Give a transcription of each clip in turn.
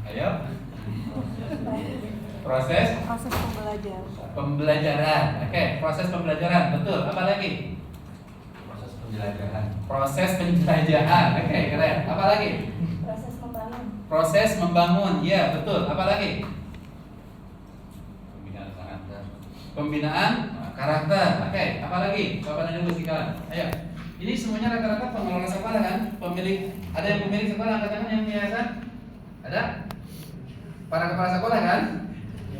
Ayo. Proses pembelajaran. Oke, proses pembelajaran. Betul. Apa lagi? Proses penjelajahan. Oke, keren. Apa lagi? Proses membangun. Iya, betul. Apa lagi? Pembinaan karakter. Oke, apa lagi? Bapak dan Ibu sekalian. Ayo. Ini semuanya rata-rata pengelola sekolah kan? Pemilik, ada yang pemilik sekolah angkat tangan yang yayasan? Ada? Para kepala sekolah kan?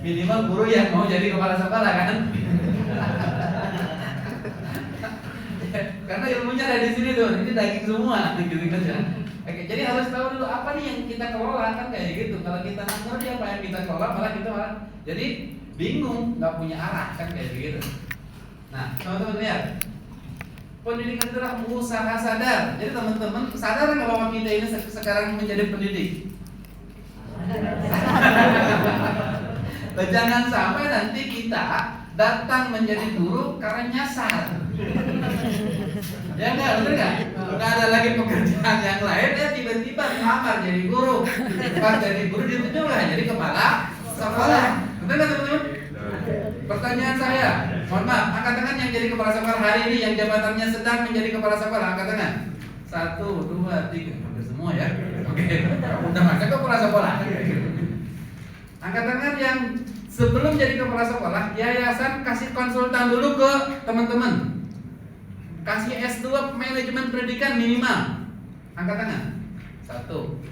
Minimal guru yang mau jadi kepala sekolah kan? Karena ilmunya ada di sini tuh, ini daging semua, gitu kan ya. Oke, jadi harus tahu dulu apa nih yang kita kelola kan kayak gitu. Kalau kita nggak ngerti apa yang kita kelola, malah kita jadi bingung, nggak punya arah kan kayak gitu. Nah, teman-teman lihat, pendidikan adalah usaha sadar. Jadi teman-teman sadar nggak bahwa kita ini sekarang menjadi pendidik? Jangan sampai nanti kita datang menjadi guru karena nyasar. Ya enggak, bener nggak? Nggak ada lagi pekerjaan yang lain, ya tiba-tiba ngelamar jadi guru. Pas jadi guru ditunjuk lah jadi kepala sekolah. Betul nggak teman-teman? Pertanyaan saya, mohon maaf, angkat tangan yang jadi kepala sekolah hari ini yang jabatannya sedang menjadi kepala sekolah, angkat tangan. 1, 2, 3, hampir semua ya. Oke, udah masuk kepala sekolah. Angkat tangan yang sebelum jadi kepala sekolah, yayasan kasih konsultan dulu ke teman-teman. Kasih S2 manajemen pendidikan minimal. Angkat tangan. 1.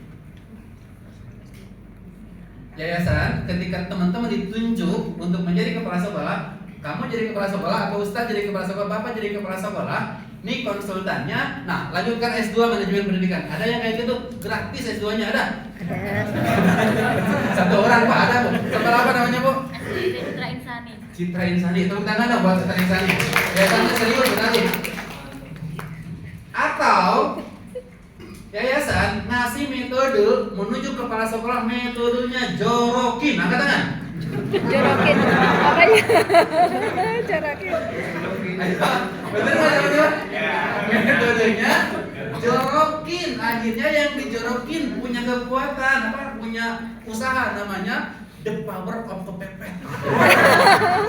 Yayasan ketika teman-teman ditunjuk untuk menjadi kepala sekolah, kamu jadi kepala sekolah atau ustaz jadi kepala sekolah, bapak jadi kepala sekolah, nih konsultannya, nah lanjutkan S2 manajemen pendidikan. Ada yang kayak gitu gratis S2-nya ada? Satu orang Pak ada Bu. Kepala apa namanya Bu? Citra Insani. Citra Insani. Tepuk tangan dong buat Citra Insani. Yayasannya serius berarti. Atau yayasan ngasih metode menuju kepala sekolah, metodenya jorokin. Angkat tangan. Jorokin apanya? Jorokin. Betul nggak teman-teman? Metodenya jorokin. Akhirnya yang dijorokin punya kekuatan, punya usaha namanya the power of kepepet.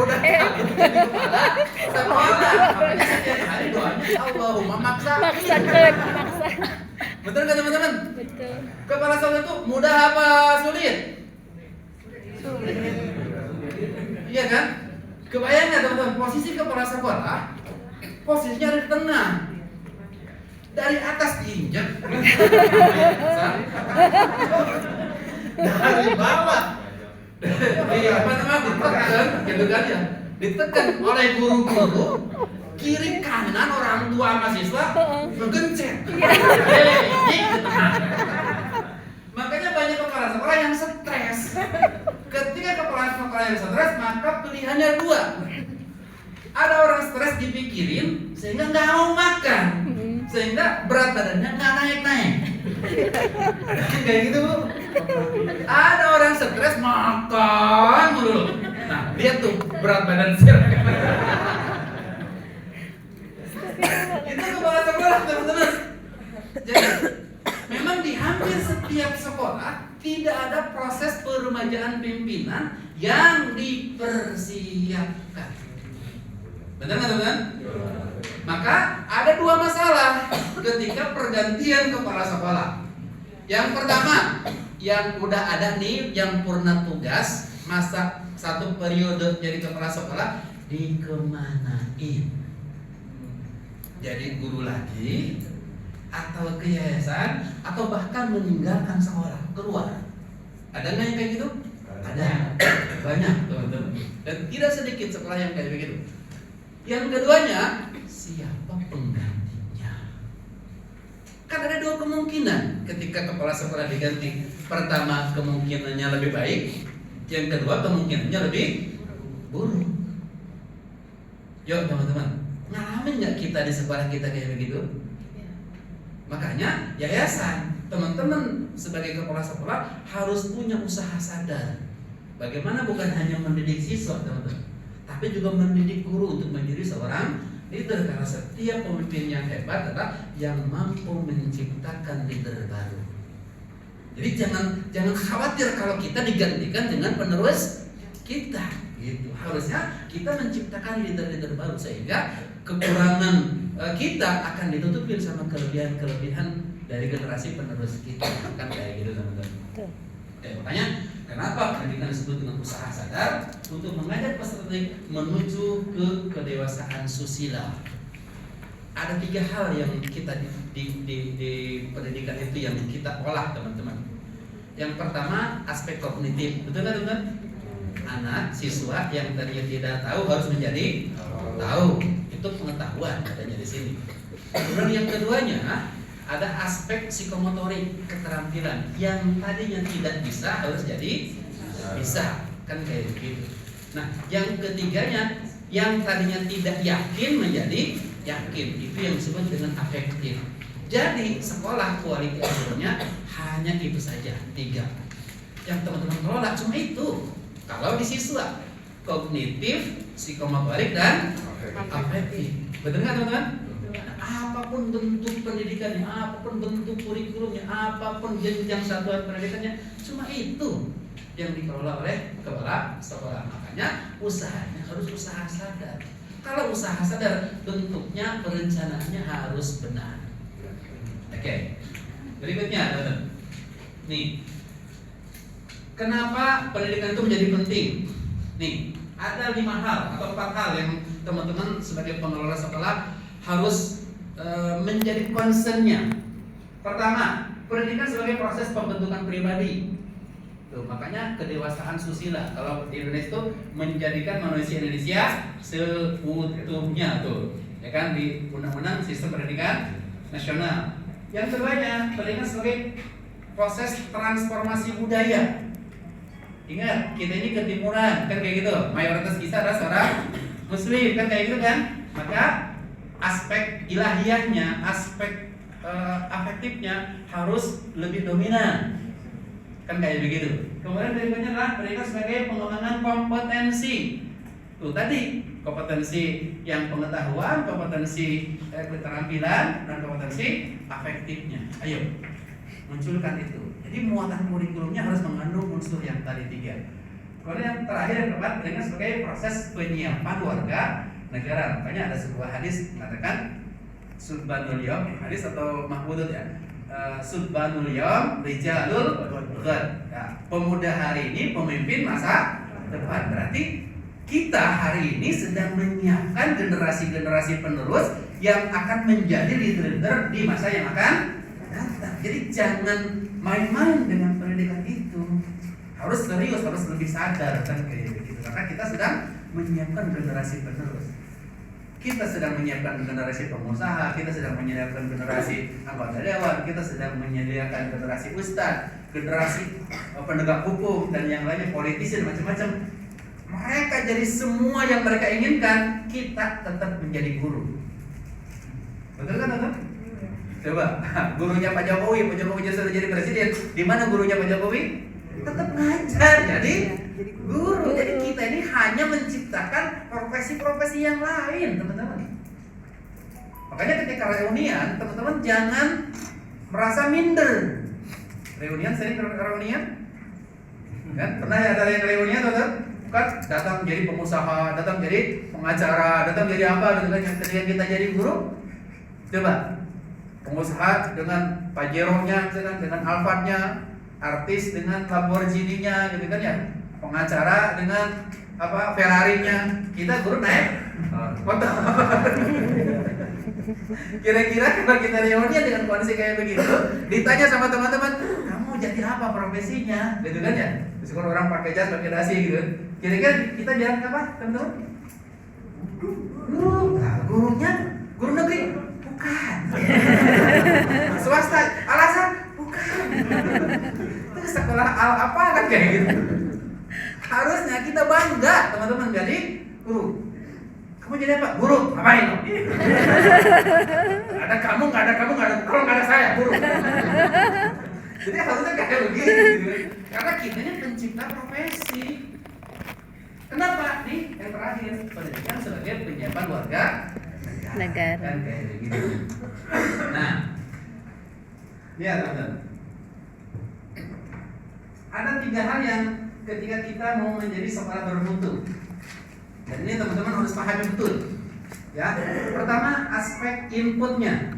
Udah jadi kepala sekolah. Makanya setiap hari doanya Allahumma maksa. Betul nggak teman-teman? Betul. Kepala sekolah itu mudah apa sulit? Sulit. Iya kan? Kebayang nggak teman-teman, posisi kepala sekolah posisinya ada di tengah, dari atas diinjak, dari bawah, apa namanya ditekan, gitu kan ya, ditekan oleh guru-guru, kiri kanan orang tua mahasiswa ngegencet, makanya banyak kepala sekolah yang stres. Ketika kepala sekolah yang stres, maka pilihannya dua. Ada orang stres dipikirin sehingga nggak mau makan, sehingga berat badannya nggak naik-naik. Kayak gitu Bu. Ada orang stres makan mulu. Nah lihat tuh berat badan sir. Itu kepala sekolah teman-teman. Jadi memang di hampir setiap sekolah tidak ada proses peremajaan pimpinan yang dipersiapkan. Benar nggak teman-teman? Maka ada dua masalah ketika pergantian kepala sekolah. Yang pertama, yang udah ada nih, yang purna tugas masa 1 periode jadi kepala sekolah, dikemanain? Jadi guru lagi, atau ke yayasan, atau bahkan meninggalkan sekolah, keluar. Ada nggak yang kayak gitu? Ada, banyak teman-teman. Dan tidak sedikit sekolah yang kayak begitu. Yang keduanya, siapa penggantinya? Kan ada dua kemungkinan ketika kepala sekolah diganti. Pertama, kemungkinannya lebih baik. Yang kedua, kemungkinannya lebih buruk. Yuk teman-teman, ngalamin nggak kita di sekolah kita kayak begitu? Makanya yayasan, teman-teman sebagai kepala sekolah harus punya usaha sadar. Bagaimana bukan hanya mendidik siswa teman-teman, tapi juga mendidik guru untuk menjadi seorang leader. Karena setiap pemimpin yang hebat adalah yang mampu menciptakan leader baru. Jadi jangan khawatir kalau kita digantikan dengan penerus kita, gitu. Harusnya kita menciptakan leader-leader baru sehingga kekurangan kita akan ditutupin sama kelebihan-kelebihan dari generasi penerus kita, kan kayak gitu teman-teman. Oke, makanya kenapa pendidikan disebut dengan usaha sadar untuk mengajak peserta menuju ke kedewasaan susila. Ada 3 hal yang kita di pendidikan itu yang kita olah teman-teman. Yang pertama aspek kognitif, betul kan teman-teman? Anak siswa yang tadinya tidak tahu harus menjadi tahu, itu pengetahuan katanya di sini. Kemudian yang keduanya ada aspek psikomotorik, keterampilan yang tadinya tidak bisa harus jadi bisa, kan kayak begitu. Nah, yang ketiganya yang tadinya tidak yakin menjadi yakin, itu yang disebut dengan afektif. Jadi sekolah kualitas assurance-nya hanya itu saja 3 yang teman-teman kelola, cuma itu. Kalau di siswa kognitif, psikomotorik dan afektif, betul nggak teman-teman? Apapun bentuk pendidikannya, apapun bentuk kurikulumnya, apapun jenjang satuan pendidikannya, cuma itu yang dikelola oleh kepala sekolah. Makanya usahanya harus usaha sadar. Kalau usaha sadar, bentuknya perencanaannya harus benar. Oke, berikutnya teman-teman. Nih, kenapa pendidikan itu menjadi penting? Nih, ada 5 hal atau 4 hal yang teman-teman sebagai pengelola sekolah harus menjadi concernnya. Pertama, pendidikan sebagai proses pembentukan pribadi. Tuh, makanya kedewasaan susila. Kalau di Indonesia itu menjadikan manusia Indonesia seutuhnya tuh, ya kan, di undang-undang sistem pendidikan nasional. Yang keduanya, pendidikan sebagai proses transformasi budaya. Ingat, kita ini ketimuran, kan kayak gitu. Mayoritas kita adalah seorang Muslim, kan kayak gitu kan. Maka aspek ilahiyahnya, aspek afektifnya harus lebih dominan, kan kayak begitu. Kemudian berikutnya adalah pendidikan sebagai pengembangan kompetensi. Tuh tadi kompetensi yang pengetahuan, kompetensi keterampilan, dan kompetensi afektifnya. Ayo munculkan itu. Jadi muatan kurikulumnya harus mengandung unsur yang tadi 3. Kemudian yang terakhir yang keempat, pendidikan sebagai proses penyiapan warga negara. Makanya ada sebuah hadis mengatakan Subbanul Yawm, hadis atau mahmudut ya. Subbanul Yawm rijalul ghad. Nah, pemuda hari ini pemimpin masa depan. Berarti kita hari ini sedang menyiapkan generasi-generasi penerus yang akan menjadi leader di masa yang akan datang. Jadi jangan main-main dengan pendidikan itu. Harus serius, harus lebih sadar kan kayak begitu. Karena kita sedang menyiapkan generasi penerus. Kita sedang menyiapkan generasi pengusaha, kita sedang menyiapkan generasi anggota dewan, kita sedang menyediakan generasi ustadz, generasi penegak hukum dan yang lainnya, politisi dan macam-macam. Mereka jadi semua yang mereka inginkan, kita tetap menjadi guru. Betul kan teman? Coba, gurunya Pak Jokowi sudah jadi presiden, di mana gurunya Pak Jokowi? Tetap ngajar, jadi guru. Jadi kita ini hanya menciptakan profesi-profesi yang lain, teman-teman. Makanya ketika reunian, teman-teman jangan merasa minder. Reunian, sering reunian? Kan? Pernah ya ada yang reunian, teman-teman? Kan datang jadi pengusaha, datang jadi pengacara, datang jadi apa gitu kan? Ketika kita jadi guru, coba pengusaha dengan Pajero-nya, dengan Alphard-nya, artis dengan Lamborghini-nya gitu kan ya, pengacara dengan apa Ferrari-nya, kita guru naik motor. Kira-kira kalau kita reuni dengan kondisi kayak begitu, ditanya sama teman-teman, kamu jadi apa profesinya, gitu kan ya? Terus kalau orang pakai jas, pakai dasi gitu, kira-kira kita bilang apa, teman-teman? Guru, nah, gurunya guru negeri, bukan. Swasta, alasan bukan. Itu sekolah apa kan kayak gitu. Harusnya kita bangga teman-teman jadi guru. Kamu jadi apa? Guru. Ngapain? Ada kamu, nggak ada kamu, nggak ada kalau nggak ada saya guru. Jadi harusnya kayak begitu. Gitu. Karena kita ini pencipta profesi. Kenapa? Nih yang terakhir, pendidikan sebagai penyiapan warga negara. Kan kayak begitu. Nah, lihat teman-teman. ada 3 hal yang ketika kita mau menjadi sekolah bermutu. Dan ini teman-teman harus pahami betul. Ya, pertama aspek inputnya.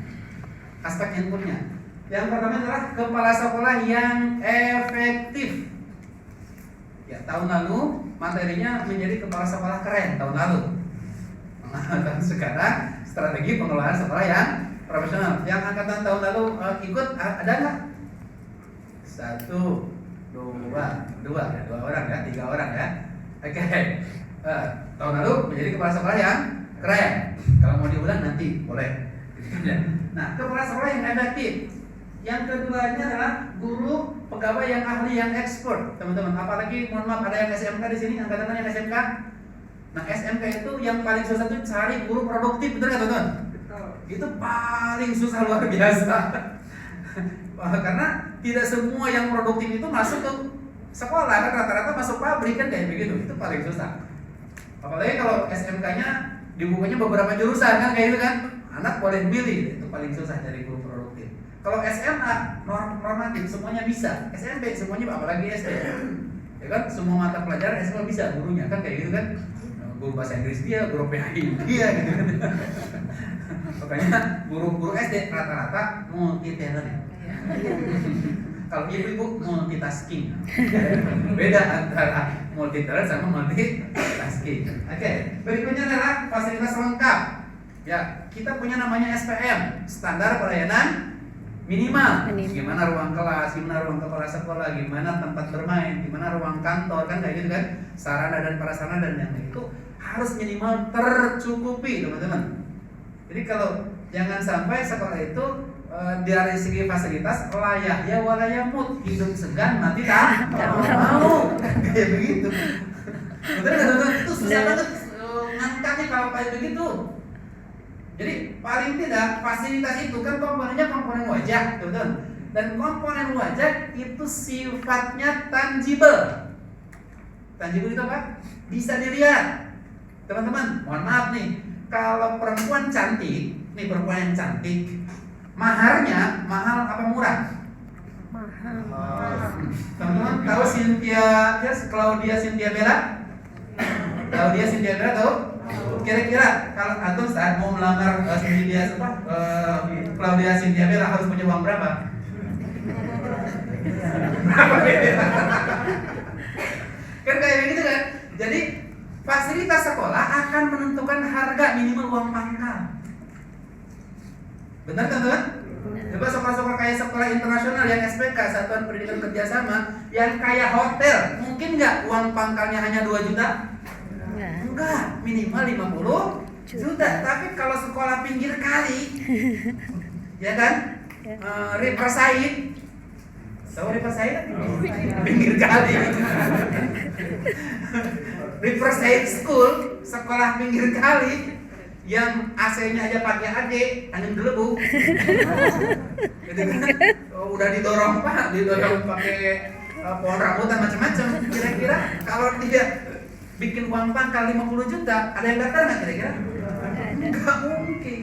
Aspek inputnya. Yang pertama adalah kepala sekolah yang efektif. Ya, tahun lalu materinya menjadi kepala sekolah keren tahun lalu. Dan sekarang strategi pengelolaan sekolah yang profesional. Yang angkatan tahun lalu ikut ada nggak? 1, 2 orang ya, 3 orang ya. Oke. Tahun lalu menjadi kepala sekolah yang keren. Kalau mau diulang nanti boleh. Nah, kepala sekolah yang efektif. Yang keduanya adalah guru pegawai yang ahli yang ekspor, teman-teman. Apalagi mohon maaf ada yang SMK di sini, angkatan yang SMK. Nah, SMK itu yang paling susah itu cari guru produktif, betul nggak teman-teman? Itu paling susah luar biasa. Karena tidak semua yang produktif itu masuk ke sekolah, kan rata-rata masuk pabrik kan kayak begitu. Itu paling susah. Apalagi kalau SMK-nya dibukanya beberapa jurusan kan kayak gitu kan. Anak boleh milih, itu paling susah cari guru produktif. Kalau SMA normatif semuanya bisa, SMP semuanya apalagi SD. Ya kan semua mata pelajaran SMA bisa gurunya kan kayak gitu kan. Guru bahasa Inggris dia, guru PAI dia gitu kan. Makanya guru-guru SD rata-rata multi talent. Kalau ibu-ibu multitasking. Beda antara multi talent sama multitasking. Oke, berikutnya adalah fasilitas lengkap. Ya, kita punya namanya SPM, standar pelayanan minimal. Gimana ruang kelas, gimana ruang kepala sekolah, gimana tempat bermain, gimana ruang kantor kan kayak gitu kan. Sarana dan prasarana dan yang itu harus minimal tercukupi, teman-teman. Jadi kalau jangan sampai sekolah itu dari segi fasilitas layak ya walayamut, hidup segan mati tak mau kayak begitu. Betul nggak teman-teman? Itu susah banget ngangkatnya kalau kayak begitu. Jadi paling tidak fasilitas itu kan komponennya komponen wajah, teman-teman. Dan komponen wajah itu sifatnya tangible. Tangible itu apa? Bisa dilihat. Teman-teman, mohon maaf nih, kalau perempuan cantik, nih perempuan yang cantik, maharnya mahal apa murah? Mahal. Teman-teman tahu Cynthia, Claudia Cynthia Bella? Claudia Cynthia Bella tahu? Kira-kira kalau antum saat mau melamar Claudia Cynthia Bella harus punya uang berapa? Kan kayak begitu kan? Jadi fasilitas sekolah akan menentukan harga minimal uang pangkal. Benar kan teman? Coba sekolah-sekolah kayak sekolah internasional yang SPK, Satuan Pendidikan Kerjasama, yang kayak hotel, mungkin nggak uang pangkalnya hanya 2 juta? Enggak, minimal 50 juta. Tapi kalau sekolah pinggir kali, ya kan? Riverside, tahu Riverside? Pinggir kali. Riverside School, sekolah pinggir kali, yang AC-nya aja pakai AC, angin berlebu. Gitu kan? Udah didorong pakai pohon rambutan macam-macam. Kira-kira kalau dia bikin uang pangkal 50 juta, ada yang daftar nggak kira-kira? Nggak mungkin.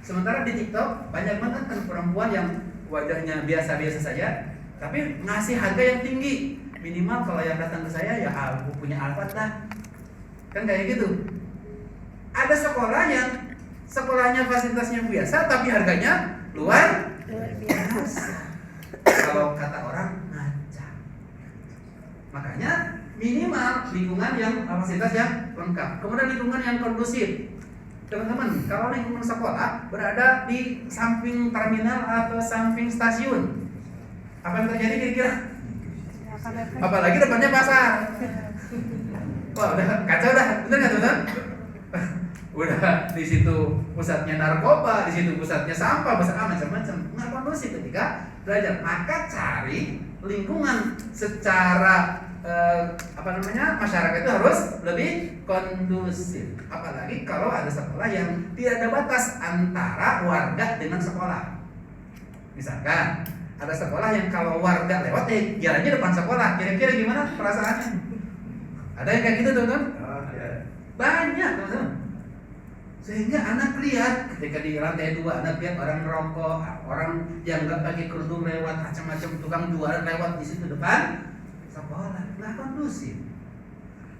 Sementara di TikTok banyak banget kan perempuan yang wajahnya biasa-biasa saja, tapi ngasih harga yang tinggi. Minimal kalau yang datang ke saya ya aku punya Alphard lah. Kan kayak gitu. Ada sekolah yang sekolahnya fasilitasnya biasa tapi harganya luar biasa. Kalau kata orang ngaca. Makanya minimal lingkungan yang fasilitas yang lengkap. Kemudian lingkungan yang kondusif. Teman-teman, kalau lingkungan sekolah berada di samping terminal atau samping stasiun, apa yang terjadi kira-kira? Apalagi depannya pasar. Wah, udah kacau dah, bener nggak teman-teman? Udah di situ pusatnya narkoba, di situ pusatnya sampah, macam-macam. Nggak kondusif ketika belajar. Maka cari lingkungan secara masyarakat itu harus lebih kondusif. Apalagi kalau ada sekolah yang tidak ada batas antara warga dengan sekolah. Misalkan ada sekolah yang kalau warga lewat jalannya depan sekolah, kira-kira gimana perasaannya? Ada yang kayak gitu teman-teman? Banyak teman-teman. Sehingga anak lihat ketika di lantai 2 anak lihat orang merokok, orang yang nggak pakai kerudung lewat, macam-macam tukang jualan lewat di situ depan sekolah, nggak kondusif.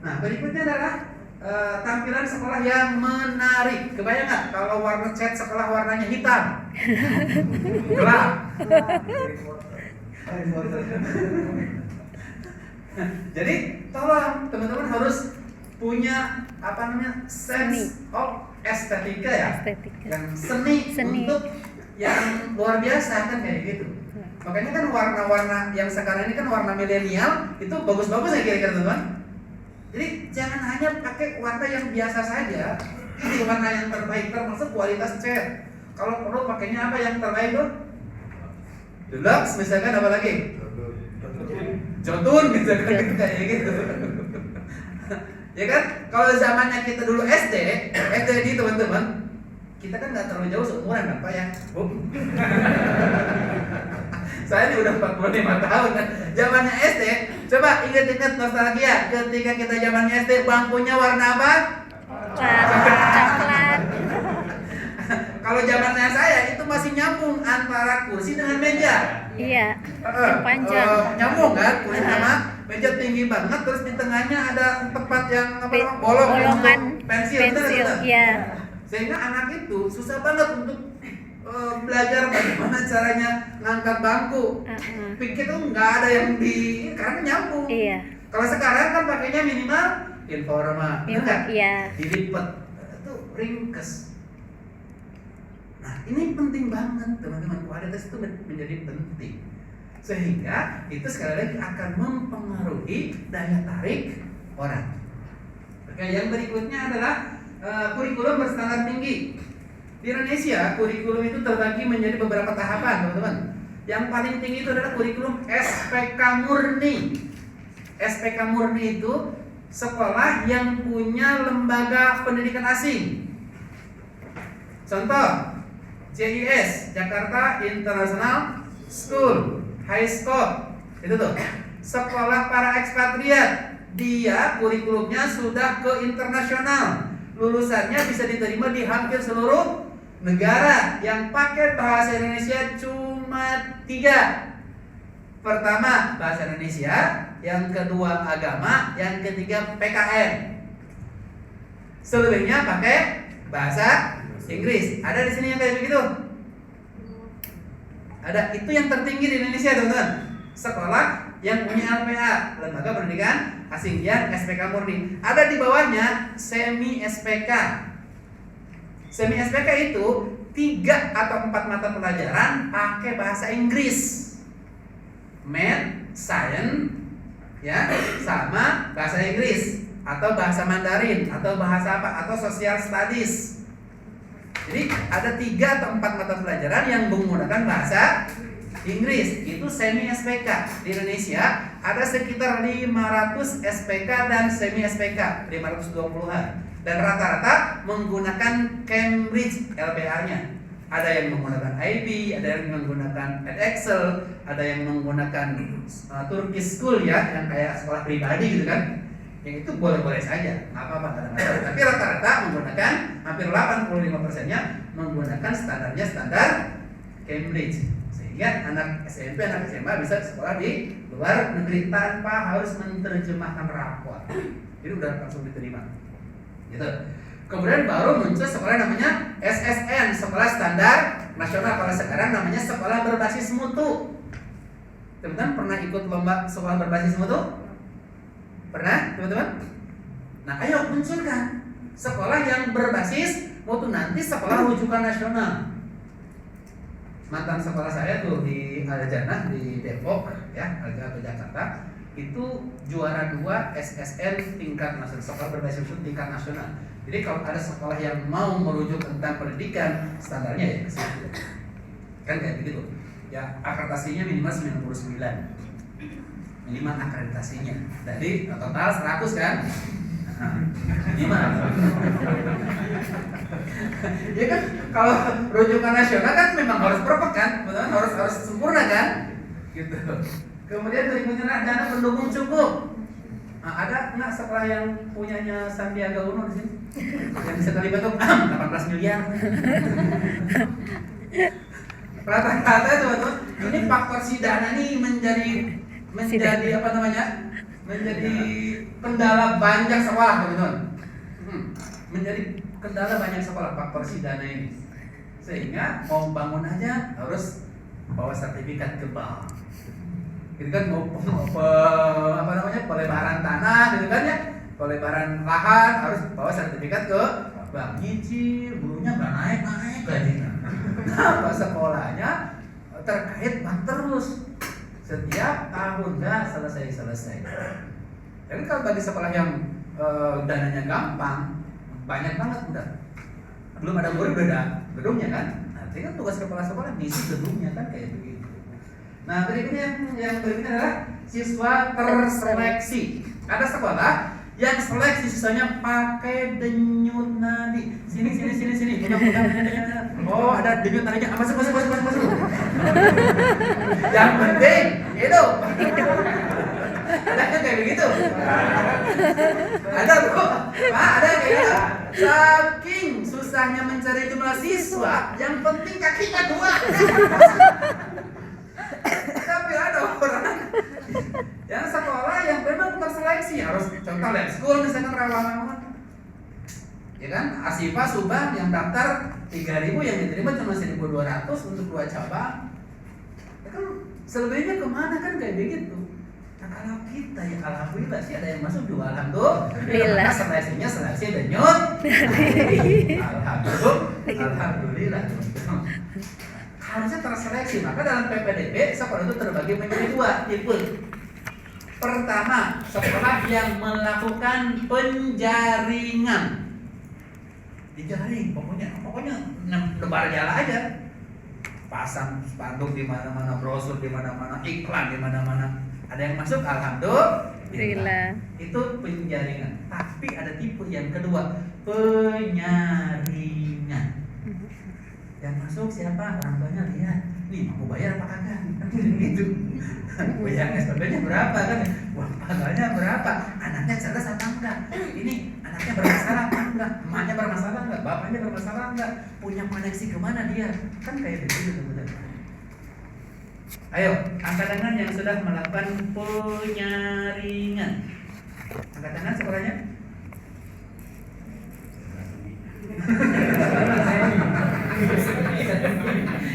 Nah, berikutnya adalah tampilan sekolah yang menarik. Kebayang nggak kalau warna cat sekolah warnanya hitam, gelap? Jadi tolong teman-teman harus punya sense of estetika ya, yang seni untuk yang luar biasa kan kayak gitu. Makanya kan warna-warna yang sekarang ini kan warna milenial itu bagus-bagus ya kira-kira teman-teman. Jadi jangan hanya pakai warna yang biasa saja. Ini warna yang terbaik termasuk kualitas cat. Kalau perlu pakainya apa yang terbaik tuh? Deluxe misalkan, apa lagi? Jotun misalkan kayak gitu. Ya kan? Kalau zamannya kita dulu SD di teman-teman, kita kan nggak terlalu jauh seumuran kan Pak ya? Saya ini udah 45 tahun kan. Zamannya SD, coba ingat-ingat nostalgia ketika kita zamannya SD, bangkunya warna apa? Coklat. Kalau zamannya saya itu masih nyambung antara kursi dengan meja. Iya. Yang panjang. Nyambung kan, kursi sama meja tinggi banget, terus di tengahnya ada tempat yang bolongan pensil. Iya. Sehingga anak itu susah banget untuk belajar bagaimana caranya ngangkat bangku. Pikir tuh nggak ada yang karena nyambung. Iya. Kalau sekarang kan pakainya minimal informa, Iya. dilipet, itu ringkes. Nah ini penting banget teman-teman, kualitas itu menjadi penting. Sehingga itu sekali lagi akan mempengaruhi daya tarik orang. Oke, yang berikutnya adalah kurikulum berstandar tinggi. Di Indonesia, kurikulum itu terbagi menjadi beberapa tahapan, teman-teman. Yang paling tinggi itu adalah kurikulum SPK murni. SPK murni itu sekolah yang punya lembaga pendidikan asing. Contoh, JIS, Jakarta International School, High School. Itu tuh, sekolah para ekspatriat. Dia kurikulumnya sudah ke internasional. Lulusannya bisa diterima di hampir seluruh negara. Yang pakai bahasa Indonesia cuma 3. Pertama bahasa Indonesia, yang kedua agama, yang ketiga PKN. Selebihnya pakai bahasa Inggris. Ada di sini yang kayak begitu? Ada. Itu yang tertinggi di Indonesia, teman-teman. Sekolah yang punya LPA, lembaga pendidikan asing, yang SPK murni. Ada di bawahnya semi SPK. Semi SPK itu 3 atau 4 mata pelajaran pakai bahasa Inggris. Math, Science, ya, sama bahasa Inggris atau bahasa Mandarin atau bahasa apa, atau Social Studies. Jadi ada 3 atau 4 mata pelajaran yang menggunakan bahasa Inggris. Itu semi SPK. Di Indonesia ada sekitar 500 SPK dan semi SPK, 520-an. Dan rata-rata menggunakan Cambridge LPA-nya. Ada yang menggunakan IB, ada yang menggunakan Excel, ada yang menggunakan Turkish School ya, yang kayak sekolah pribadi gitu kan. Yang itu boleh-boleh saja, nggak apa-apa, nggak ada masalah. Tapi rata-rata menggunakan, hampir 85%-nya menggunakan standar Cambridge. Sehingga anak SMP, anak SMA bisa sekolah di luar negeri tanpa harus menerjemahkan rapor. Jadi udah langsung diterima. Gitu. Kemudian baru muncul sekolah namanya SSN, Sekolah Standar Nasional. Kalau sekarang namanya Sekolah Berbasis Mutu. Teman-teman pernah ikut lomba sekolah berbasis mutu? Pernah, teman-teman? Nah, ayo munculkan sekolah yang berbasis mutu, nanti sekolah rujukan nasional. Mantan sekolah saya tuh di Al-Jannah di Depok, ya, Al-Jannah Jakarta, itu juara 2 SSN tingkat nasional, sekolah berbasis mutu tingkat nasional. Jadi kalau ada sekolah yang mau merujuk tentang pendidikan, standarnya ya kesini. Kan kayak begitu. Ya, akreditasinya minimal 99. Minimal akreditasinya. Jadi total 100 kan? Gimana? Ya kan kalau rujukan nasional kan memang harus perfect kan? Betul? Harus sempurna kan? Gitu. Kemudian berikutnya dana pendukung cukup. Nah, ada nggak sekolah yang punyanya Sandiaga Uno di sini? Yang bisa kali bentuk 18 miliar. Rata-rata teman-teman, ini faktor si dana nih menjadi menjadi apa namanya? Menjadi kendala banyak sekolah, teman-teman. Menjadi kendala banyak sekolah faktor si dana ini. Sehingga mau bangun aja harus bawa sertifikat ke bank. Gitu kan, mau apa namanya, pelebaran tanah gitu kan ya, pelebaran lahan harus bawa sertifikat ke bank. Nyicil, gurunya nggak naik gajinya. Nah, sekolahnya terkait bank terus, setiap tahun nggak selesai. Jadi kalau bagi sekolah yang dananya gampang, banyak banget udah. Belum ada guru, udah ada gedungnya kan. Nanti kan tugas kepala sekolah ngisi gedungnya kan kayak begitu. Nah, berikutnya yang berikutnya adalah siswa terseleksi. Ada sekolah yang seleksi siswanya pakai denyut nadi. Sini. Oh, ada denyut nadinya. Masuk. Yang penting hidup. Ada kan kayak begitu? Ada bro, Pak, ada kayak gitu. Saking susahnya mencari jumlah siswa, yang penting kakinya 2. Tapi ada orang yang sekolah yang memang terseleksi, harus contoh lab school misalkan Rawamangun, ya kan, Asifa Subang yang daftar 3.000 yang diterima cuma 1.200 untuk 2 cabang. Ya kan selebihnya kemana kan kayak begitu. Nah, kalau kita ya alhamdulillah sih ada yang masuk juga alhamdulillah. Seleksinya seleksi denyut. Alhamdulillah. Harusnya terseleksi. Maka dalam PPDB sekolah itu terbagi menjadi 2 tipe. Pertama, sekolah yang melakukan penjaringan. Dijaring, pokoknya lebar jala aja. Pasang spanduk di mana-mana, brosur di mana-mana, iklan di mana-mana. Ada yang masuk, alhamdulillah. Itu penjaringan. Tapi ada tipe yang kedua, penyaringan. Yang masuk siapa? Orang tuanya lihat. Nih, mau bayar apa kagak? Gitu. Bayar SPP-nya berapa kan? Wah, pagalnya berapa? Anaknya cerdas apa enggak? Ini anaknya bermasalah apa enggak? Emaknya bermasalah enggak? Bapaknya bermasalah enggak? Punya koneksi kemana dia? Kan kayak begitu teman-teman. Ayo, angkat tangan yang sudah melakukan penyaringan. Angkat tangan sekolahnya.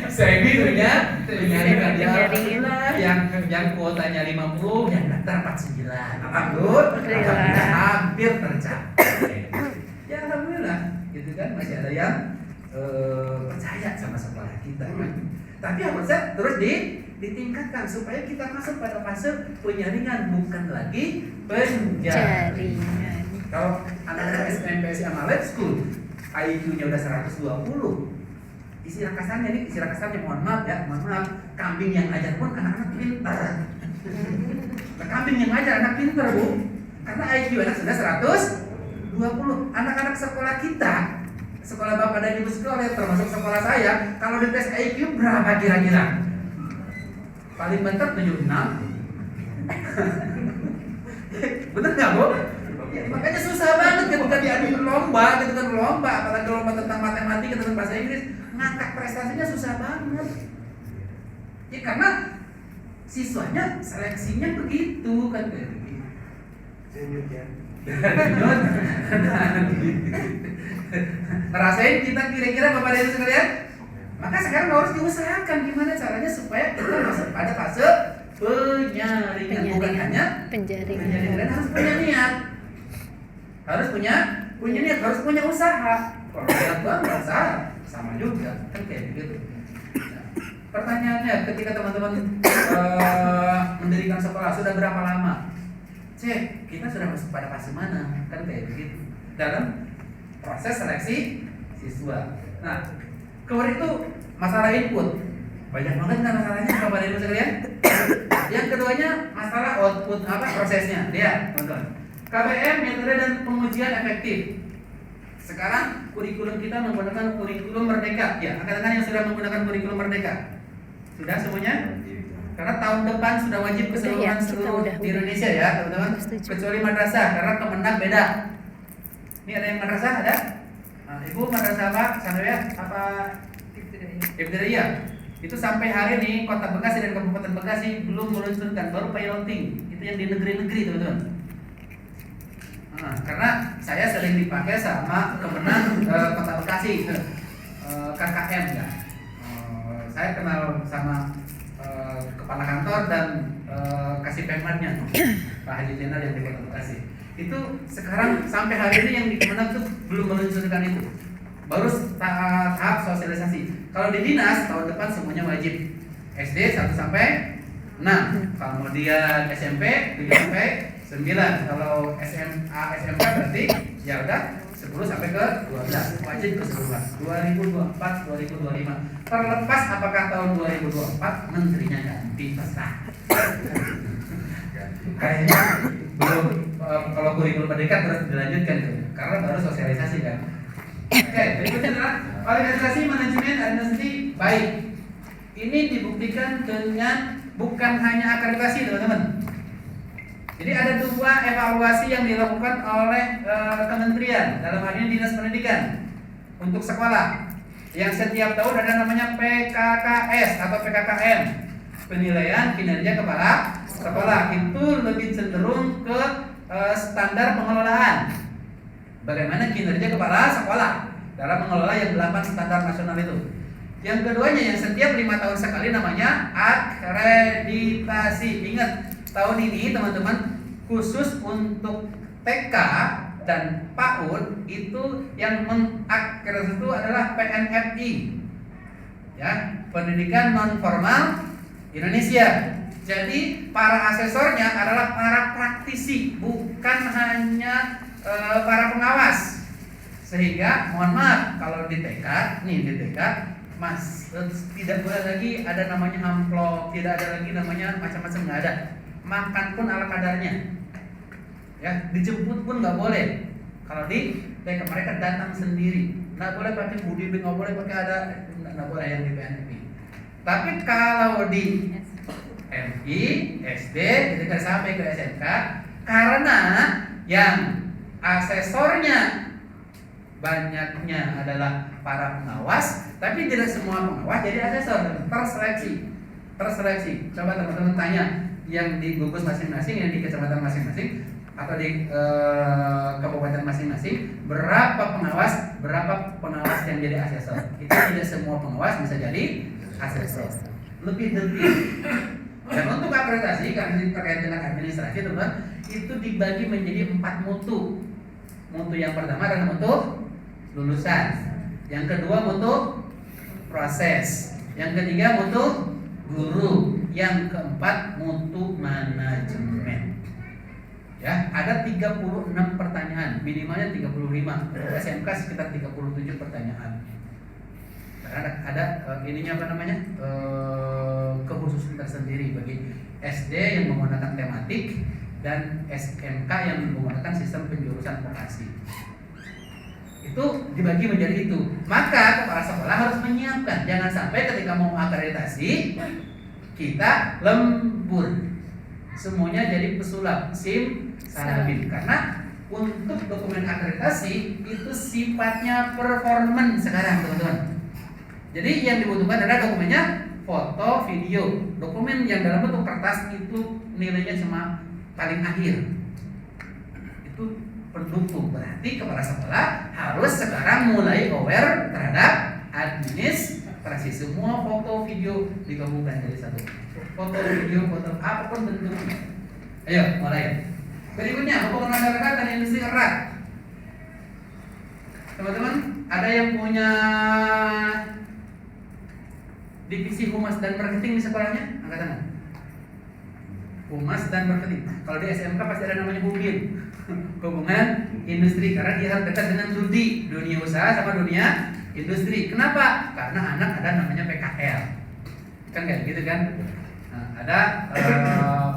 Semi punya penyaringan yang kuotanya 50, yang daftar 49. Alhamdulillah hampir tercapai. Ya alhamdulillah, gitu kan, masih ada yang percaya sama sekolah kita. Tapi harusnya terus ditingkatkan supaya kita masuk pada fase penyaringan, bukan lagi penjaringan. Kalau anak-anak SMP sama lab school IQ-nya udah 120, istilah kasarnya mohon maaf, kambing yang ajar pun anak-anak pintar. Kambing yang ajar anak pintar, Bu, karena IQ anak sudah 120. Anak-anak sekolah kita, sekolah Bapak dan Ibu sekolah, termasuk sekolah saya, kalau dites IQ berapa kira-kira? Paling bentar 76. Bener nggak, Bu? Ya, makanya susah banget ketika diadu lomba, apalagi lomba tentang matematika, tentang bahasa Inggris, ngangkat prestasinya susah banget. Ya karena siswanya seleksinya begitu kan, kayak begitu. Ya. Ngerasain kita kira-kira Bapak dan Ibu sekalian? Maka sekarang harus diusahakan gimana caranya supaya kita masuk pada fase penyaringan, bukan hanya penjaringan. Dan harus punya niat. Harus punya niat, harus punya usaha. Kalau niat banget usaha sama juga, kan kayak begitu. Nah, pertanyaannya, ketika teman-teman mendirikan sekolah sudah berapa lama? Cek, kita sudah masuk pada fase mana? Kan kayak begitu. Dalam proses seleksi siswa. Nah, kemudian itu masalah input. Banyak banget kan masalahnya Bapak dan Ibu sekalian. Yang keduanya masalah output, prosesnya. Lihat, teman-teman. KBM, metode dan pengujian efektif. Sekarang kurikulum kita menggunakan kurikulum Merdeka. Ya, angkatan yang sudah menggunakan kurikulum Merdeka. Sudah semuanya? Karena tahun depan sudah wajib keseluruhan seluruh di Indonesia ya, teman-teman. Kecuali madrasah, karena Kemenang beda. Ini ada yang madrasah, ada? Nah, Ibu madrasah apa? Sanawiyah apa? Ibtidaiyah. Itu sampai hari ini Kota Bekasi dan Kabupaten Bekasi belum meluncurkan, baru piloting. Itu yang di negeri-negeri, teman-teman. Nah, karena saya sering dipakai sama Kemenang Kota Bekasi, KKM ya. Saya kenal sama kepala kantor dan kasih pembannya Pak Haji Jenar yang di Kota Bekasi. Itu sekarang sampai hari ini yang di Kemenang tuh belum meluncurkan itu. Baru tahap sosialisasi. Kalau di dinas tahun depan semuanya wajib. SD 1 sampai 6. Kemudian SMP 7 sampai 9. Kalau SMA SMK berarti ya udah 10 sampai ke 12. Wajib keseluruhan. 2024 2025. Terlepas apakah tahun 2024 menterinya ganti terserah. Kayaknya belum, kalau kurikulum merdeka terus dilanjutkan itu karena baru sosialisasi kan. Oke, berikutnya adalah organisasi manajemen administrasi baik. Ini dibuktikan dengan bukan hanya akreditasi, teman-teman. Jadi ada 2 evaluasi yang dilakukan oleh kementerian, dalam hal ini Dinas Pendidikan untuk sekolah. Yang setiap tahun ada namanya PKKS atau PKKM, penilaian kinerja kepala sekolah. Itu lebih cenderung ke standar pengelolaan. Bagaimana kinerja kepala sekolah dalam mengelola yang 8 standar nasional itu. Yang keduanya yang setiap 5 tahun sekali namanya akreditasi. Ingat, tahun ini teman-teman khusus untuk TK dan PAUD itu yang mengakreditasi itu adalah PNFI, ya, Pendidikan Non Formal Indonesia. Jadi para asesornya adalah para praktisi, bukan hanya para pengawas. Sehingga mohon maaf kalau di TK, Mas, tidak boleh lagi ada namanya amplop, tidak ada lagi namanya macam-macam, nggak ada. Makan pun ala kadarnya. Ya, dijemput pun nggak boleh. Kalau di TK mereka datang sendiri. Nggak boleh pakai budi, nggak boleh pakai ada, nggak boleh yang di PNP. Tapi kalau di MI, SD, ketika sampai ke SMK, karena yang asesornya banyaknya adalah para pengawas, tapi tidak semua pengawas jadi asesor, terseleksi. Coba teman-teman tanya yang di gugus masing-masing, yang di kecamatan masing-masing atau di kabupaten masing-masing, berapa pengawas yang jadi asesor. Itu tidak semua pengawas bisa jadi asesor. Lebih detail. Dan untuk akreditasi, karena ini terkait dengan administrasi, teman-teman, itu dibagi menjadi 4 mutu. Mutu yang pertama adalah mutu lulusan, yang kedua mutu proses, yang ketiga mutu guru, yang keempat mutu manajemen. Ya, ada 36 pertanyaan, minimalnya 35. Untuk SMK sekitar 37 pertanyaan. Karena ada ininya apa namanya? Kekhususan tersendiri bagi SD yang menggunakan tematik dan SMK yang menggunakan sistem penjurusan vokasi. Itu dibagi menjadi itu. Maka kepala sekolah harus menyiapkan, jangan sampai ketika mau akreditasi kita lembur, semuanya jadi pesulap, SIM, salabim. Karena untuk dokumen akreditasi itu sifatnya performan sekarang, teman-teman. Jadi yang dibutuhkan adalah dokumennya foto, video. Dokumen yang dalam bentuk kertas itu nilainya cuma paling akhir. Itu pendukung. Berarti kepala sekolah harus sekarang mulai aware terhadap administrasi. Semua foto, video digabungkan jadi satu. Foto, video, foto apapun bentuknya. Ayo mulai. Berikutnya hubungan masyarakat dan industri erat. Teman-teman, ada yang punya divisi humas dan marketing di sekolahnya? Angkat tangan. Humas dan marketing. Kalau di SMK pasti ada namanya HUMIN, hubungan industri, karena dia harus dekat dengan dunia usaha sama dunia industri. Kenapa? Karena anak ada namanya PKL, kan kayak gitu kan. Nah, ada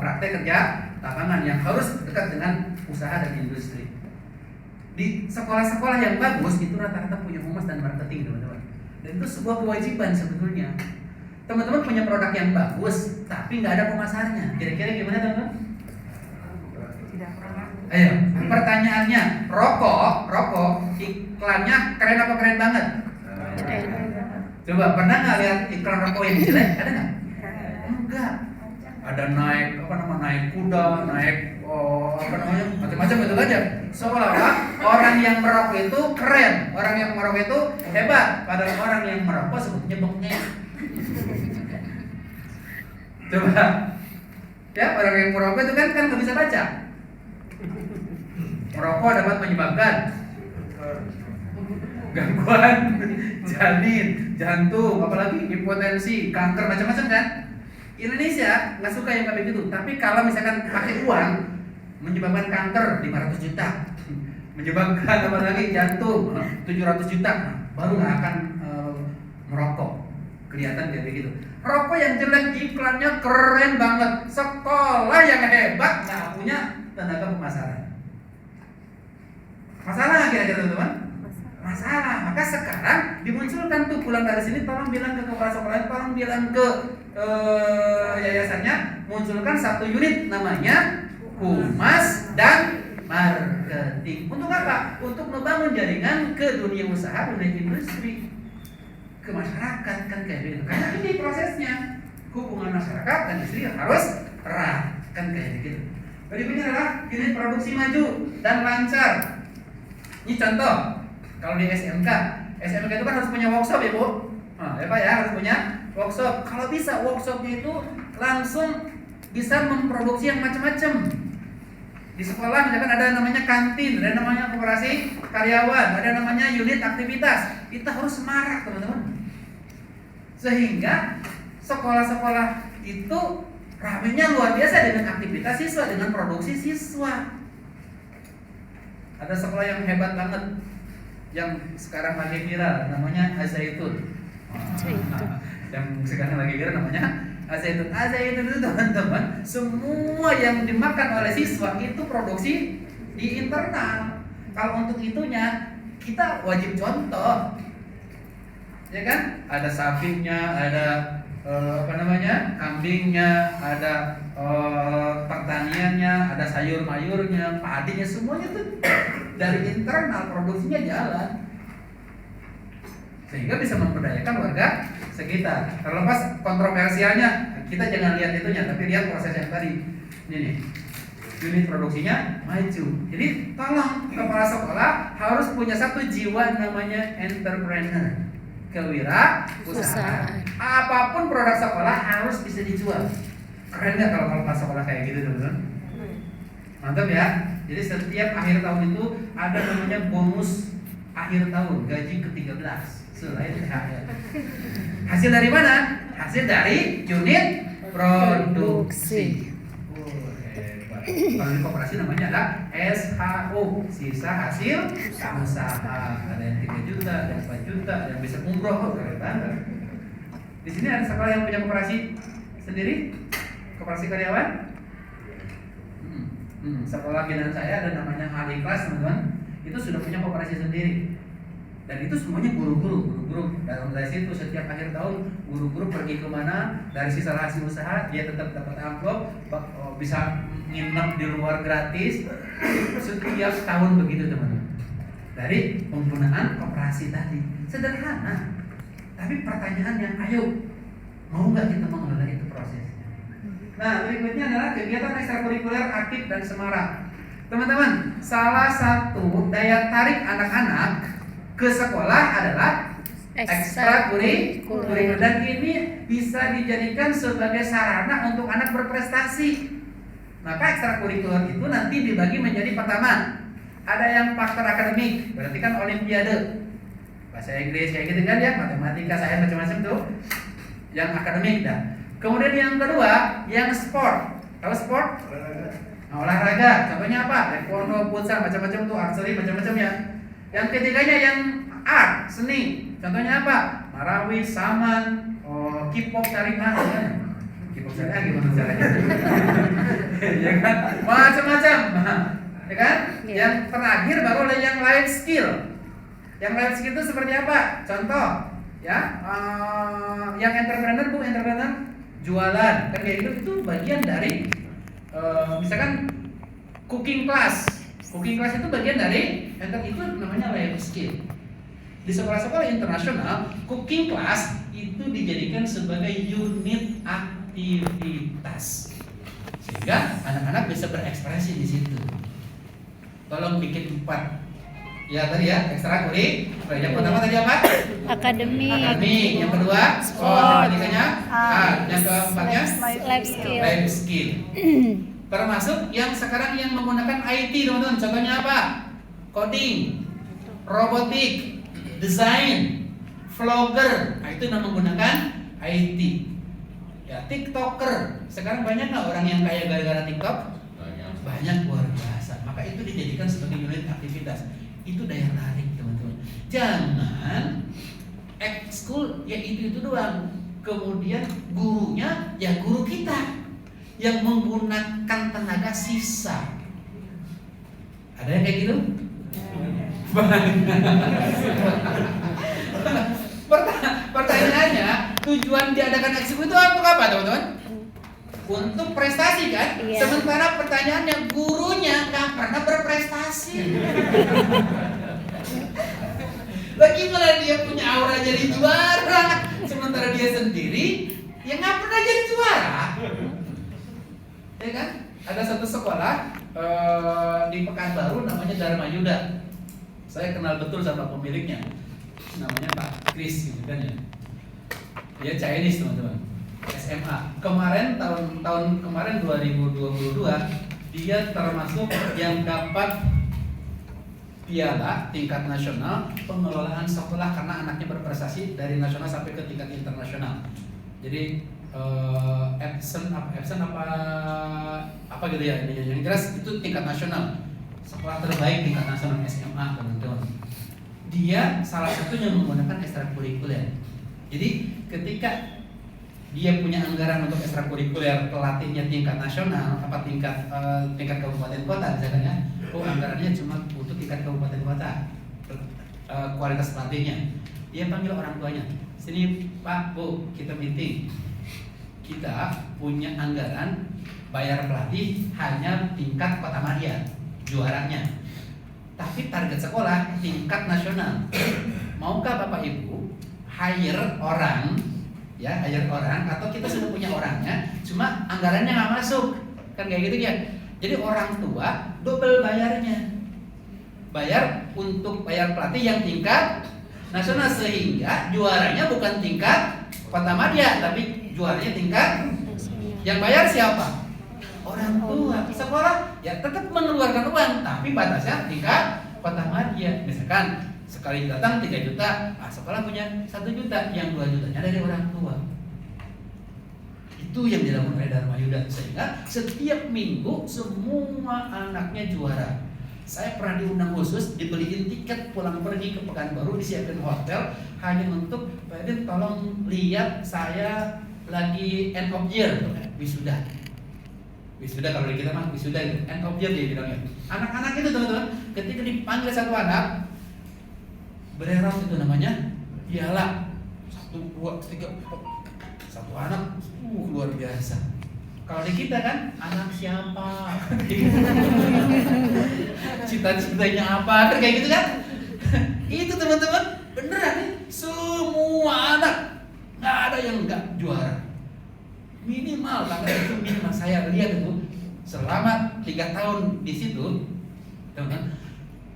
praktek kerja lapangan yang harus dekat dengan usaha dan industri. Di sekolah-sekolah yang bagus itu rata-rata punya humas dan marketing, teman-teman. Dan itu sebuah kewajiban sebetulnya. Teman-teman punya produk yang bagus, tapi nggak ada pemasarnya. Kira-kira gimana, teman-teman? Ayo, pertanyaannya, rokok iklannya keren apa keren banget? Coba pernah nggak lihat iklan rokok yang jelek? Ada nggak? Enggak. Ada naik kuda, naik macam-macam itu aja. Seolah-olah orang yang merokok itu keren, orang yang merokok itu hebat, padahal orang yang merokok sebetulnya bengek. Coba, ya orang yang merokok itu kan nggak bisa baca. Merokok dapat menyebabkan gangguan janin, jantung, apalagi hipertensi, kanker, macam-macam kan. Indonesia nggak suka yang kayak begitu. Tapi kalau misalkan pakai uang menyebabkan kanker 500 juta, menyebabkan apalagi jantung 700 juta, baru nggak akan merokok. Kelihatan kayak begitu. Rokok yang jelek iklannya keren banget, sekolah yang hebat nggak punya tenaga pemasaran. Masalah kira-kira teman-teman? Masalah. Maka sekarang dimunculkan tuh pulang dari sini, tolong bilang ke kepala sekolah, tolong bilang ke yayasannya, munculkan satu unit namanya Humas dan Marketing. Untuk apa? Untuk membangun jaringan ke dunia usaha, dunia industri, ke masyarakat kan kayak gitu. Karena ini prosesnya hubungan masyarakat dan industri harus erat kan kayak gitu. Berikutnya adalah unit produksi maju dan lancar. Ini contoh. Kalau di SMK itu kan harus punya workshop ya Bu. Nah, ya Pak ya, harus punya workshop. Kalau bisa workshopnya itu langsung bisa memproduksi yang macam-macam. Di sekolah misalkan ada namanya kantin, ada namanya koperasi karyawan, ada namanya unit aktivitas. Kita harus semarak teman-teman. Sehingga sekolah-sekolah itu ramenya luar biasa dengan aktivitas siswa, dengan produksi siswa. Ada sekolah yang hebat banget, yang sekarang lagi viral, namanya Azaitun. Yang sekarang lagi viral namanya Azaitun. Azaitun itu teman-teman, semua yang dimakan oleh siswa itu produksi di internal. Kalau untuk itunya kita wajib contoh, ya kan? Ada sapinya, ada kambingnya, ada pertaniannya, ada sayur-mayurnya, padinya, semuanya tuh dari internal produksinya jalan, sehingga bisa memberdayakan warga sekitar. Terlepas kontroversialnya, kita jangan lihat itunya, tapi lihat proses yang tadi. Ini unit produksinya maju. Jadi tolong kepala sekolah harus punya satu jiwa namanya entrepreneur, kewirausahaan. Apapun produk sekolah harus bisa dijual. Keren nggak kalau kepala sekolah kayak gitu teman-teman? Mantap ya. Jadi setiap akhir tahun itu ada namanya bonus akhir tahun, gaji ke-13 selain THR. Hasil dari mana? Hasil dari unit produksi. Hebat. Kalau di koperasi namanya adalah SHO, sisa hasil usaha. Ada yang 3 juta, ada yang 4 juta, yang bisa umroh, keren banget. Di sini ada sekolah yang punya koperasi sendiri, koperasi karyawan. Sekolah binaan saya ada namanya Ahli Kelas teman-teman, itu sudah punya koperasi sendiri, dan itu semuanya guru-guru dalam dari situ setiap akhir tahun guru-guru pergi kemana, dari sisa hasil usaha dia tetap dapat amplop, bisa nginep di luar gratis setiap tahun begitu teman-teman, dari penggunaan koperasi tadi. Sederhana, tapi pertanyaannya, ayo mau nggak kita mengelola itu prosesnya? Nah, berikutnya adalah kegiatan ekstrakurikuler aktif dan semarak. Teman-teman, salah satu daya tarik anak-anak ke sekolah adalah ekstrakurikuler, dan ini bisa dijadikan sebagai sarana untuk anak berprestasi. Maka ekstrakurikuler itu nanti dibagi menjadi pertama, ada yang faktor akademik, berarti kan olimpiade, bahasa Inggris kayak gitu kan ya, matematika, sains, macam-macam tuh, yang akademik dah. Kemudian yang kedua, yang sport. Tahu sport? Olahraga. Contohnya apa? Taekwondo, futsal, macam-macam tuh, archery, macam-macam ya. Yang ketiganya yang art, seni. Contohnya apa? Marawi, saman, K-pop, syariah, kan? K-pop syariah gimana caranya? Ya kan? Macam-macam. Ya kan? Yang terakhir baru ada yang life skill. Yang life skill itu seperti apa? Contoh, ya, yang entrepreneur jualan, kan kayak gitu, itu bagian dari misalkan cooking class itu bagian dari itu namanya life skill. Di sekolah-sekolah internasional, cooking class itu dijadikan sebagai unit aktivitas, sehingga anak-anak bisa berekspresi di situ. Tolong bikin 4. Ya tadi ya, ekstrakurikuler. Yang pertama tadi apa? Akademik. Akademik. Yang kedua, matematikanya. Yang keempatnya, Life skill. life skill. Termasuk yang sekarang yang menggunakan IT, teman-teman. Contohnya apa? Coding, robotik, desain, vlogger. Nah, itu yang menggunakan IT. Ya, TikToker. Sekarang banyak nggak orang yang kaya gara-gara TikTok? Banyak, luar biasa. Maka itu dijadikan sebagai unit aktivitas. Itu daya tarik, teman-teman. Jangan ekskul ya itu doang. Kemudian gurunya ya guru kita yang menggunakan tenaga sisa. Ada yang kayak gitu? Pertanyaannya, tujuan diadakan ekskul itu untuk apa, teman-teman? Untuk prestasi kan? Iya. Sementara pertanyaannya gurunya nggak pernah berprestasi. Bagaimana dia punya aura jadi juara, sementara dia sendiri yang nggak pernah jadi juara, ya kan? Ada satu sekolah di Pekanbaru namanya Dharma Yuda. Saya kenal betul sama pemiliknya, namanya Pak Kris, gitu kan ya. Dia Chinese, teman-teman. SMA. Tahun kemarin 2022 dia termasuk yang dapat piala tingkat nasional pengelolaan sekolah karena anaknya berprestasi dari nasional sampai ke tingkat internasional. Jadi Epson apa gitu ya. Yang jelas itu tingkat nasional. Sekolah terbaik tingkat nasional SMA, teman-teman. Dia salah satunya menggunakan ekstrakurikuler. Jadi ketika dia punya anggaran untuk ekstrakurikuler, pelatihnya tingkat nasional, tingkat kabupaten kota misalkan ya. Anggarannya cuma untuk tingkat kabupaten kota, kualitas pelatihnya. Dia panggil orang tuanya, sini Pak, Bu, kita meeting. Kita punya anggaran bayar pelatih hanya tingkat kota Madia, juaranya. Tapi target sekolah tingkat nasional. Maukah Bapak Ibu hire orang atau kita sudah punya orangnya, cuma anggarannya nggak masuk, kan kayak gitu ya. Jadi orang tua double bayarnya, bayar untuk bayar pelatih yang tingkat nasional, sehingga juaranya bukan tingkat kota Madia, tapi juaranya tingkat. Yang bayar siapa? Orang tua. Sekolah ya tetap mengeluarkan uang, tapi batasnya tingkat kota Madia. Misalkan sekali datang 3 juta, sekolah punya 1 juta, yang 2 jutanya dari orang tua. Itu yang dilakukan oleh Dharma Yuda, sehingga setiap minggu semua anaknya juara. Saya pernah diundang khusus, dibeliin tiket pulang pergi ke Pekanbaru, disiapin hotel hanya untuk Pak Edin tolong lihat saya lagi end of year, wisuda kalau di kita mah wisuda itu end of year dia bilangnya. Anak-anak itu, teman-teman, ketika dipanggil satu anak bererot itu namanya piala 1, 2, 3, 4. Satu anak luar biasa. Kalau di kita kan anak siapa, cita-citanya apa, kan kayak gitu kan. Itu teman-teman beneran nih, semua anak nggak ada yang nggak juara. Minimal karena itu minimal saya lihat itu selama 3 tahun di situ, teman-teman,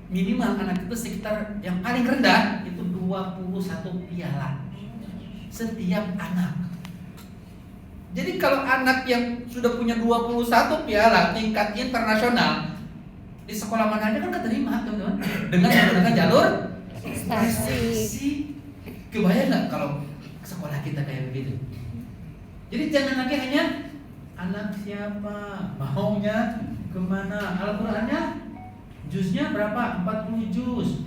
minimal anak itu sekitar yang paling rendah itu 21 piala setiap anak. Jadi kalau anak yang sudah punya 21 piala tingkat internasional di sekolah mana aja kan keterima, teman-teman, dengan menggunakan jalur prestasi. Kebayang nggak kalau sekolah kita kayak begitu? Jadi jangan lagi hanya anak siapa, maunya kemana, Al-Qurannya jusnya berapa? 40 juz.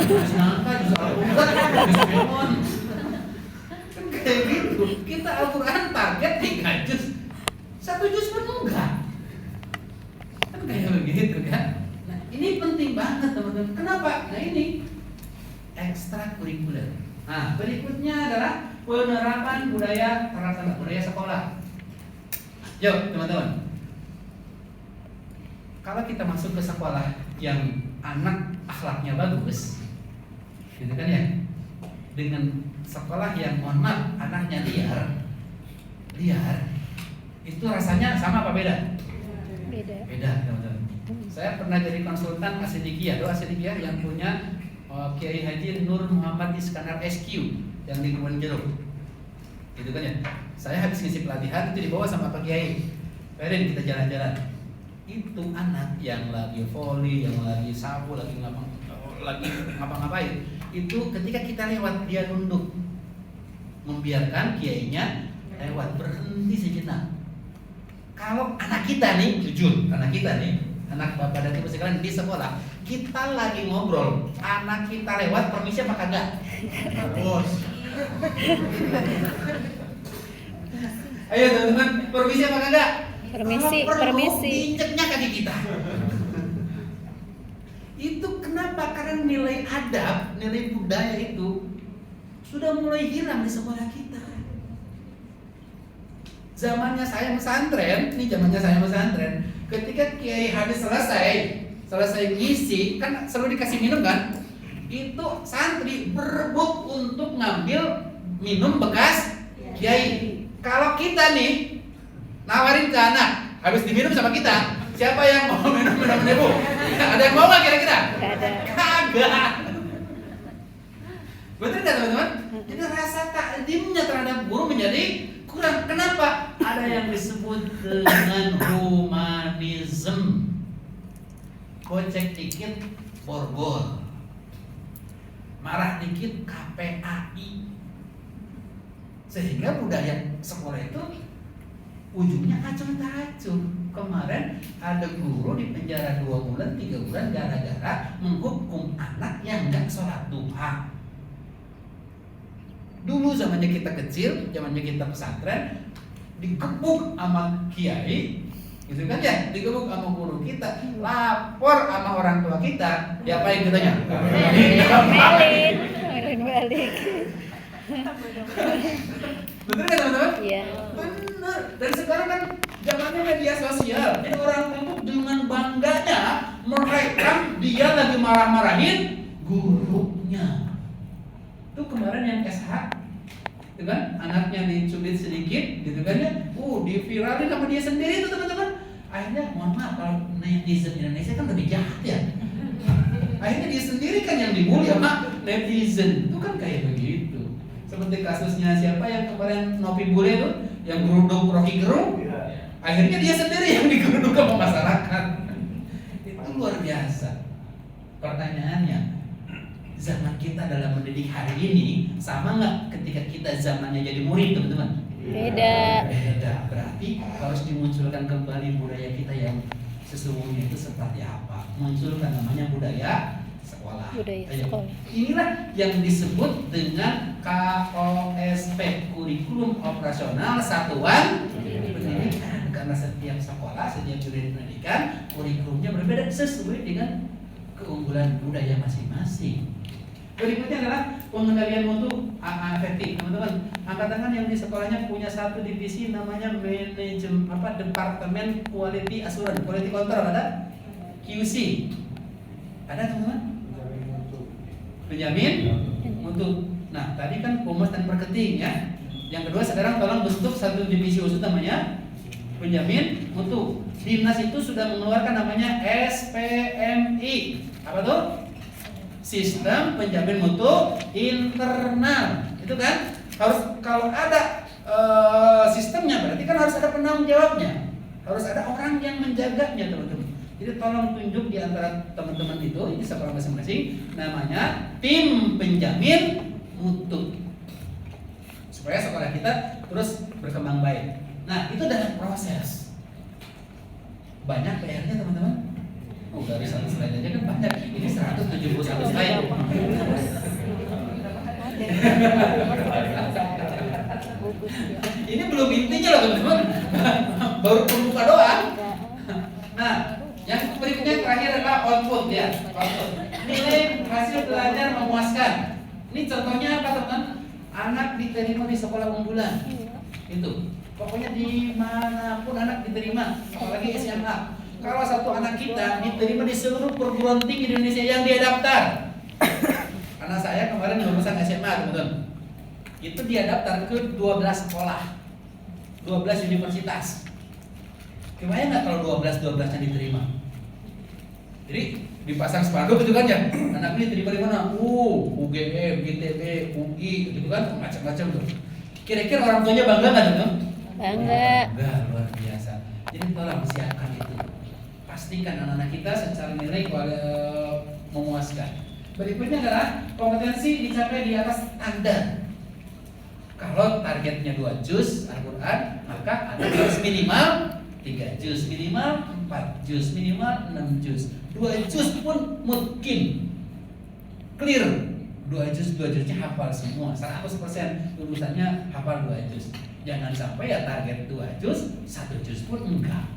Juz nangka, juz Al-Quran, juz lemon. Kan kayak gitu. Kita Al-Quran target 3 juz, 1 juz pun enggak. Kan kayak begitu kan. Nah ini penting banget, teman-teman. Kenapa? Nah ini ekstrakurikuler. Nah berikutnya adalah penerapan budaya terlaksana, budaya sekolah. Yuk teman-teman, kalau kita masuk ke sekolah yang anak akhlaknya bagus, gitu kan ya. Dengan sekolah yang mohon maaf anaknya liar, itu rasanya sama apa beda? Beda, teman-teman. Saya pernah jadi konsultan Asidikiyah, yang punya Kiai Haji Nur Muhammad Iskandar SQ yang di Kebun Jeruk. Gitu kan ya. Saya habis ngisi pelatihan itu dibawa sama Pak Kiai. Perin kita jalan-jalan. Itu anak yang lagi volley, yang lagi sapu, lagi ngapa-ngapain. Itu ketika kita lewat dia nunduk, membiarkan kiainya lewat, berhenti sejenak. Kalau anak kita nih, jujur, anak bapak dan ibu sekalian di sekolah, kita lagi ngobrol, anak kita lewat, permisi apa kagak? Bos. Ayo teman-teman, permisi apa kagak? Permisi. Diinjeknya kaki kita. Itu kenapa? Karena nilai adab, nilai budaya itu sudah mulai hilang di sekolah kita. Zamannya saya pesantren, ketika Kiai habis selesai ngisi, kan selalu dikasih minum kan? Itu santri berebut untuk ngambil minum bekas Kiai. Kalau kita nih nawarin ke anak, habis diminum sama kita, siapa yang mau minum ibu? Ada yang mau nggak kira-kira? Kagak. Betul nggak teman-teman? Jadi rasa takdimnya terhadap guru menjadi kurang. Kenapa? Ada yang disebut dengan humanism. Gocek dikit borgol, marah dikit KPAI. Sehingga budaya sekolah itu ujungnya acung-acung. Kemarin ada guru di penjara 2 bulan, 3 bulan gara-gara menghukum anak yang nggak sholat duha. Dulu zamannya kita kecil, zamannya kita pesantren, digebuk sama kiai, gitu kan ya, digebuk sama guru kita, lapor sama orang tua kita, diapain kitanya? Balik. Betul kan teman-teman? Iya. Benar. Dan sekarang kan zamannya media sosial. Jadi orang itu dengan bangganya merekam dia lagi marah-marahin gurunya. Itu kemarin yang SH, itu kan anaknya dicubit sedikit, gitu kan ya. Diviralin sama dia sendiri tuh teman-teman. Akhirnya mohon maaf kalau netizen Indonesia kan lebih jahat ya. Akhirnya dia sendiri kan yang dibully sama netizen. Itu kan kayak begitu. Seperti kasusnya siapa yang kemarin Nopi Bule itu, yang geruduk Rocky Gerung, akhirnya dia sendiri yang digeruduk sama masyarakat. Itu luar biasa. Pertanyaannya, zaman kita dalam mendidik hari ini sama nggak ketika kita zamannya jadi murid, teman-teman? Beda. Berarti harus dimunculkan kembali budaya kita yang sesungguhnya itu seperti apa? Munculkan namanya budaya sekolah. Inilah yang disebut dengan KOSP, kurikulum operasional satuan pendidikan. Karena setiap sekolah, setiap unit pendidikan, kurikulumnya berbeda sesuai dengan keunggulan budaya masing-masing. Berikutnya adalah pengendalian mutu efektif, teman-teman. Angkat tangan yang di sekolahnya punya satu divisi namanya Departemen Quality Assurance, Quality Control, ada? QC. Ada teman-teman? Penjamin mutu. Nah, tadi kan humas dan marketing ya. Yang kedua sekarang tolong bentuk satu divisi khusus namanya penjamin mutu. Dinas itu sudah mengeluarkan namanya SPMI. Apa tuh? Sistem penjamin mutu internal. Itu kan harus, kalau ada sistemnya berarti kan harus ada penanggung jawabnya. Harus ada orang yang menjaganya, teman-teman. Jadi tolong tunjuk di antara teman-teman itu, ini sekolah masing-masing, namanya tim penjamin mutu, supaya sekolah kita terus berkembang baik. Nah, itu dalam proses. Banyak PR-nya, teman-teman. Dari satu slide aja kan banyak. Ini 171 slide. Ini belum intinya loh, teman-teman. Baru pembuka doang. Nah, yang berikutnya terakhir adalah output ya. Output. Nilai hasil belajar memuaskan. Ini contohnya apa, teman? Anak diterima di sekolah unggulan. Itu. Pokoknya dimanapun anak diterima, apalagi SMA. Kalau satu anak kita diterima di seluruh perguruan tinggi di Indonesia yang dia daftar, anak saya kemarin lulusan SMA teman-teman. Itu dia daftar ke 12 sekolah, 12 universitas. Gimana nggak kalau 12-12-nya diterima? Jadi dipasang spanduk gitu kan ya, anak ini terima di mana? UGM, ITB, UI, gitu kan, macam-macam tuh. Kira-kira orang tuanya bangga nggak teman? Bangga. Bangga, luar biasa. Jadi tolong siapkan itu. Pastikan anak-anak kita secara nilai memuaskan. Berikutnya adalah kompetensi dicapai di atas standar. Kalau targetnya 2 juz Al-Quran, maka anak harus minimal 3 juz, minimal 4 juz, minimal 6 juz. 2 juz pun mungkin clear. 2 juznya hafal semua. 100% lulusannya hafal 2 juz. Jangan sampai ya target 2 juz, 1 juz pun enggak.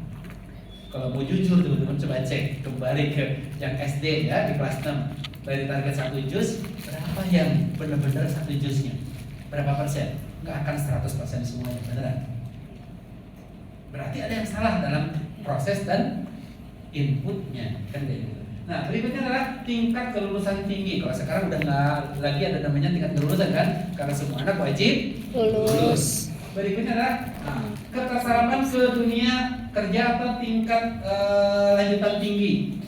Kalau mau jujur teman-teman coba cek kembali ke yang SD ya di kelas 6. Dari target 1 juz, berapa yang benar-benar 1 juznya? Berapa persen? Enggak akan 100% semuanya, beneran. Berarti ada yang salah dalam proses dan inputnya, kan kayak gitu. Nah, berikutnya adalah tingkat kelulusan tinggi. Kalau sekarang udah nggak lagi ada namanya tingkat kelulusan kan, karena semua anak wajib lulus. Berikutnya adalah keterserapan ke dunia kerja atau tingkat lanjutan tinggi.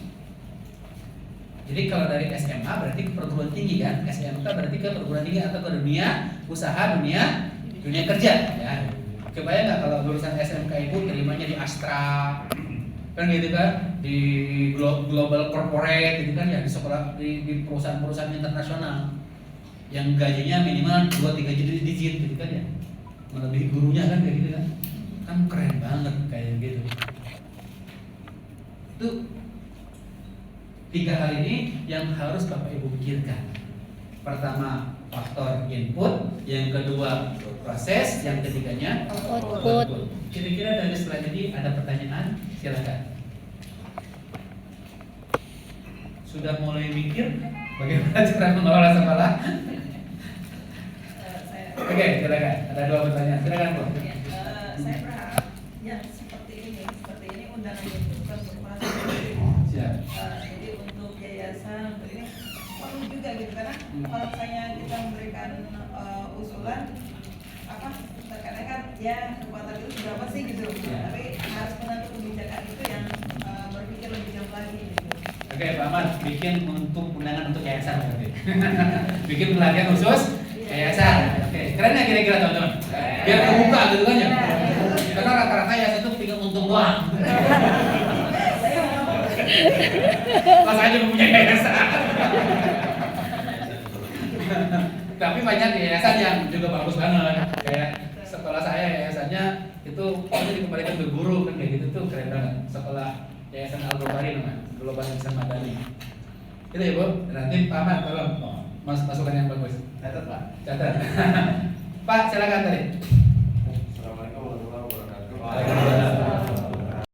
Jadi kalau dari SMA berarti ke perguruan tinggi kan, SMK berarti ke perguruan tinggi atau ke dunia usaha, dunia kerja. Ya. Kebayang nggak kalau lulusan SMK ibu terimanya di Astra, kan gitu kan, di global corporate gitu kan ya, di sekolah di perusahaan-perusahaan internasional yang gajinya minimal 2-3 digit gitu kan ya, melebihi gurunya kan kayak gitu kan keren banget kayak gitu. Itu 3 hal ini yang harus Bapak Ibu pikirkan. Pertama faktor input, yang kedua proses, yang ketiganya output. Kira-kira dari slide ini ada pertanyaan? Silakan. Sudah mulai mikir bagaimana cara mengelola sekolah? Oke, silakan. Ada 2 pertanyaan. Silakan, Bu. Saya berharap yang seperti ini undangan itu bukan berupa Siap. jadi untuk yayasan untuk ini perlu juga gitu karena kalau misalnya kita memberikan usulan apa terkadang kan ya kekuatan itu berapa sih gitu, tapi harus penentu kebijakan itu yang berpikir lebih jauh lagi gitu. Oke, Pak Ahmad, bikin untuk undangan untuk yayasan berarti. Bikin pelatihan khusus yayasan. Oke, keren ya kira-kira teman-teman. Biar terbuka gitu kan ya. Karena rata-rata yayasan itu tinggal untung doang. Pas aja punya yayasan. Tapi banyak yayasan yang juga bagus banget. Kayak sekolah saya yayasannya itu pokoknya dikembalikan ke guru kan kayak gitu tuh keren banget. Sekolah Yayasan Al-Ghobari namanya, Global Insan Madani. Itu ya Bu, nanti Pak Ahmad tolong masukan yang bagus. Catat Pak. Catat. Pak silakan tadi. Assalamualaikum warahmatullahi wabarakatuh.